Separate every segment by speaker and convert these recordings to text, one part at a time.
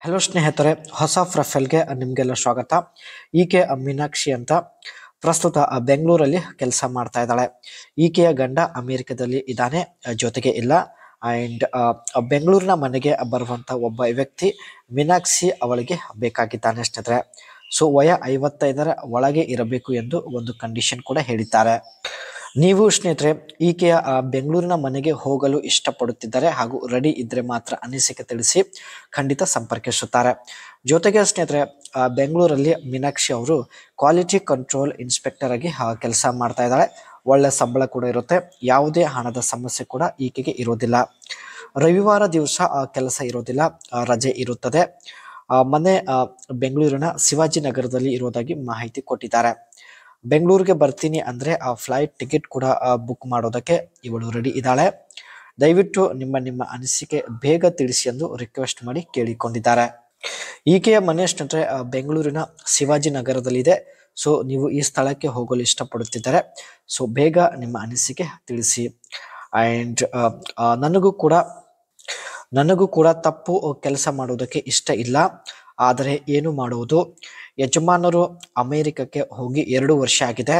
Speaker 1: Hello ಸ್ನೇಹಿತರೆ, ಹೊಸ ಪ್ರೊಫೈಲ್ಗೆ ನಿಮಗೆಲ್ಲ ಸ್ವಾಗತ. ಈಕೆ ಮೀನಾಕ್ಷಿ ಅಂತ ಪ್ರಸ್ತುತ ಬೆಂಗಳೂರಲ್ಲಿ ಕೆಲಸ ಮಾಡ್ತಾ ಇದ್ದಾಳೆ. ಈಕೆಯ ಗಂಡ ಅಮೆರಿಕದಲ್ಲಿ ಇದ್ದಾನೆ, ಜೊತೆಗೆ ಇಲ್ಲ. ಆ್ಯಂಡ್ ಬೆಂಗಳೂರಿನ ಮನೆಗೆ ಬರುವಂಥ ಒಬ್ಬ ವ್ಯಕ್ತಿ ಮೀನಾಕ್ಷಿ ಅವಳಿಗೆ ಬೇಕಾಗಿದ್ದಾನೆ ಸ್ನೇಹಿತರೆ. ಸೊ ವಯ 55ರ ಒಳಗೆ ಇರಬೇಕು ಎಂದು ಒಂದು ಕಂಡೀಷನ್ ಕೂಡ ಹೇಳಿದ್ದಾರೆ. ನೀವು ಸ್ನೇಹಿತರೆ ಈಕೆಯ ಬೆಂಗಳೂರಿನ ಮನೆಗೆ ಹೋಗಲು ಇಷ್ಟಪಡುತ್ತಿದ್ದಾರೆ ಹಾಗೂ ರೆಡಿ ಇದ್ರೆ ಮಾತ್ರ ಅನಿಸಿಕೆ ತಿಳಿಸಿ ಖಂಡಿತ ಸಂಪರ್ಕಿಸುತ್ತಾರೆ. ಜೊತೆಗೆ ಸ್ನೇಹಿತರೆ ಬೆಂಗಳೂರಲ್ಲಿ ಮೀನಾಕ್ಷಿ ಅವರು ಕ್ವಾಲಿಟಿ ಕಂಟ್ರೋಲ್ ಇನ್ಸ್ಪೆಕ್ಟರ್ ಆಗಿ ಕೆಲಸ ಮಾಡ್ತಾ ಇದ್ದಾಳೆ. ಒಳ್ಳೆ ಸಂಬಳ ಕೂಡ ಇರುತ್ತೆ, ಯಾವುದೇ ಹಣದ ಸಮಸ್ಯೆ ಕೂಡ ಈಕೆಗೆ ಇರೋದಿಲ್ಲ. ರವಿವಾರ ದಿವಸ ಕೆಲಸ ಇರೋದಿಲ್ಲ, ರಜೆ ಇರುತ್ತದೆ. ಮನೆ ಬೆಂಗಳೂರಿನ ಶಿವಾಜಿನಗರದಲ್ಲಿ ಇರೋದಾಗಿ ಮಾಹಿತಿ ಕೊಟ್ಟಿದ್ದಾರೆ. ಬೆಂಗಳೂರಿಗೆ ಬರ್ತೀನಿ ಅಂದರೆ ಆ ಫ್ಲೈಟ್ ಟಿಕೆಟ್ ಕೂಡ ಬುಕ್ ಮಾಡೋದಕ್ಕೆ ಇವಳು ರೆಡಿ ಇದ್ದಾಳೆ. ದಯವಿಟ್ಟು ನಿಮ್ಮ ಅನಿಸಿಕೆ ಬೇಗ ತಿಳಿಸಿ ಎಂದು ರಿಕ್ವೆಸ್ಟ್ ಮಾಡಿ ಕೇಳಿಕೊಂಡಿದ್ದಾರೆ. ಈಕೆಯ ಮನೆ ಸ್ನೇಹಿತರೆ ಬೆಂಗಳೂರಿನ ಶಿವಾಜಿನಗರದಲ್ಲಿದೆ. ಸೊ ನೀವು ಈ ಸ್ಥಳಕ್ಕೆ ಹೋಗಲು ಇಷ್ಟಪಡುತ್ತಿದ್ದಾರೆ, ಸೊ ಬೇಗ ನಿಮ್ಮ ಅನಿಸಿಕೆ ತಿಳಿಸಿ. ಆ್ಯಂಡ್ ನನಗೂ ಕೂಡ ತಪ್ಪು ಕೆಲಸ ಮಾಡೋದಕ್ಕೆ ಇಷ್ಟ ಇಲ್ಲ, ಆದರೆ ಏನು ಮಾಡುವುದು, ಯಜಮಾನರು ಅಮೇರಿಕಕ್ಕೆ ಹೋಗಿ 2 ವರ್ಷ ಆಗಿದೆ.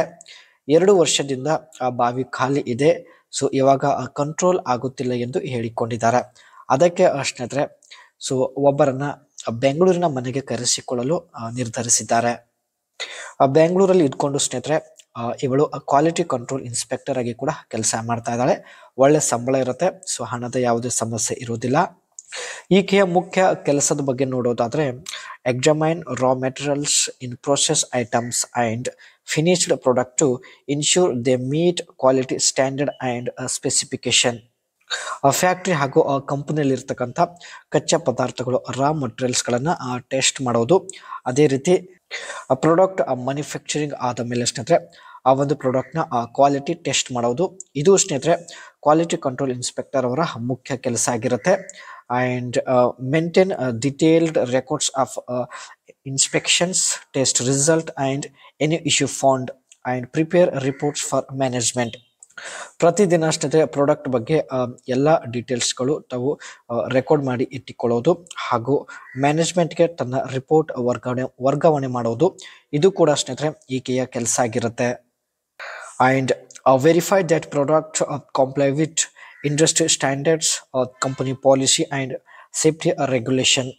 Speaker 1: 2 ವರ್ಷದಿಂದ ಆ ಬಾವಿ ಖಾಲಿ ಇದೆ. ಸೊ ಇವಾಗ ಕಂಟ್ರೋಲ್ ಆಗುತ್ತಿಲ್ಲ ಎಂದು ಹೇಳಿಕೊಂಡಿದ್ದಾರೆ. ಅದಕ್ಕೆ ಸ್ನೇಹಿತರೆ ಸೊ ಒಬ್ಬರನ್ನ ಬೆಂಗಳೂರಿನ ಮನೆಗೆ ಕರೆಸಿಕೊಳ್ಳಲು ನಿರ್ಧರಿಸಿದ್ದಾರೆ. ಬೆಂಗಳೂರಲ್ಲಿ ಇದ್ಕೊಂಡು ಸ್ನೇಹಿತರೆ ಇವಳು ಕ್ವಾಲಿಟಿ ಕಂಟ್ರೋಲ್ ಇನ್ಸ್ಪೆಕ್ಟರ್ ಆಗಿ ಕೂಡ ಕೆಲಸ ಮಾಡ್ತಾ ಇದ್ದಾಳೆ. ಒಳ್ಳೆ ಸಂಬಳ ಇರುತ್ತೆ, ಸೊ ಹಣದ ಯಾವುದೇ ಸಮಸ್ಯೆ ಇರುವುದಿಲ್ಲ. ಈಕೆಯ ಮುಖ್ಯ ಕೆಲಸದ ಬಗ್ಗೆ ನೋಡೋದಾದ್ರೆ, examine raw materials in process items and finished product to ensure they meet quality standard and specification. Factory ಹಾಗೂ ಕಂಪನಿಯಲ್ಲಿ ಇರ್ತಕ್ಕಂಥ ಕಚ್ಚಾ ಪದಾರ್ಥಗಳು ರಾ ಮಟೀರಿಯಲ್ಸ್ಗಳನ್ನು ಟೆಸ್ಟ್ ಮಾಡೋದು. ಅದೇ ರೀತಿ ಪ್ರಾಡಕ್ಟ್ ಮ್ಯಾನುಫ್ಯಾಕ್ಚರಿಂಗ್ ಆದ ಮೇಲೆ ಸ್ನೇಹಿತರೆ ಆ ಒಂದು ಪ್ರಾಡಕ್ಟ್ನ ಕ್ವಾಲಿಟಿ ಟೆಸ್ಟ್ ಮಾಡೋದು. ಇದು ಸ್ನೇಹಿತರೆ ಕ್ವಾಲಿಟಿ ಕಂಟ್ರೋಲ್ ಇನ್ಸ್ಪೆಕ್ಟರ್ ಅವರ ಮುಖ್ಯ ಕೆಲಸ ಆಗಿರುತ್ತೆ. And maintain detailed records of inspections, test result and any issue found and prepare reports for management. ಪ್ರತಿದಿನ ಸ್ನೇಹಿತರೆ ಪ್ರಾಡಕ್ಟ್ ಬಗ್ಗೆ ಎಲ್ಲ ಡೀಟೇಲ್ಸ್ಗಳು ತಾವು ರೆಕಾರ್ಡ್ ಮಾಡಿ ಇಟ್ಟುಕೊಳ್ಳೋದು ಹಾಗೂ ಮ್ಯಾನೇಜ್ಮೆಂಟ್ಗೆ ತನ್ನ ರಿಪೋರ್ಟ್ ವರ್ಗಾವಣೆ ಮಾಡೋದು. ಇದು ಕೂಡ ಸ್ನೇಹಿತರೆ ಈಕೆಯ ಕೆಲಸ ಆಗಿರುತ್ತೆ. And verify that product comply with industry standards, company policy and safety regulation.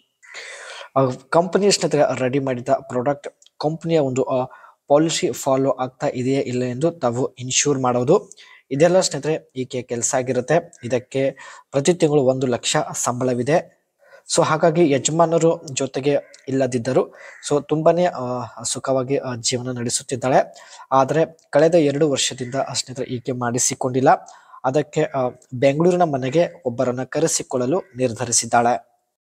Speaker 1: Company ಸ್ನೇಹಿತರೆ ರೆಡಿ ಮಾಡಿದ ಪ್ರಾಡಕ್ಟ್ ಕಂಪನಿಯ ಒಂದು ಪಾಲಿಸಿ ಫಾಲೋ ಆಗ್ತಾ ಇದೆಯಾ ಇಲ್ಲ ಎಂದು ತಾವು ಇನ್ಶೂರ್ ಮಾಡೋದು. ಇದೆಲ್ಲ ಸ್ನೇಹಿತರೆ ಈಕೆಯ ಕೆಲಸ ಆಗಿರುತ್ತೆ. ಇದಕ್ಕೆ ಪ್ರತಿ ತಿಂಗಳು 1 ಲಕ್ಷ ಸಂಬಳವಿದೆ. ಸೊ ಹಾಗಾಗಿ ಯಜಮಾನರು ಜೊತೆಗೆ ಇಲ್ಲದಿದ್ದರು ಸೊ ತುಂಬಾನೇ ಸುಖವಾಗಿ ಜೀವನ ನಡೆಸುತ್ತಿದ್ದಾಳೆ. ಆದರೆ ಕಳೆದ 2 ವರ್ಷದಿಂದ ಸ್ನೇಹಿತರೆ ಈಕೆ ಮಾಡಿಸಿಕೊಂಡಿಲ್ಲ. ಅದಕ್ಕೆ ಬೆಂಗಳೂರಿನ ಮನೆಗೆ ಒಬ್ಬರನ್ನ ಕರೆಸಿಕೊಳ್ಳಲು ನಿರ್ಧರಿಸಿದ್ದಾಳೆ.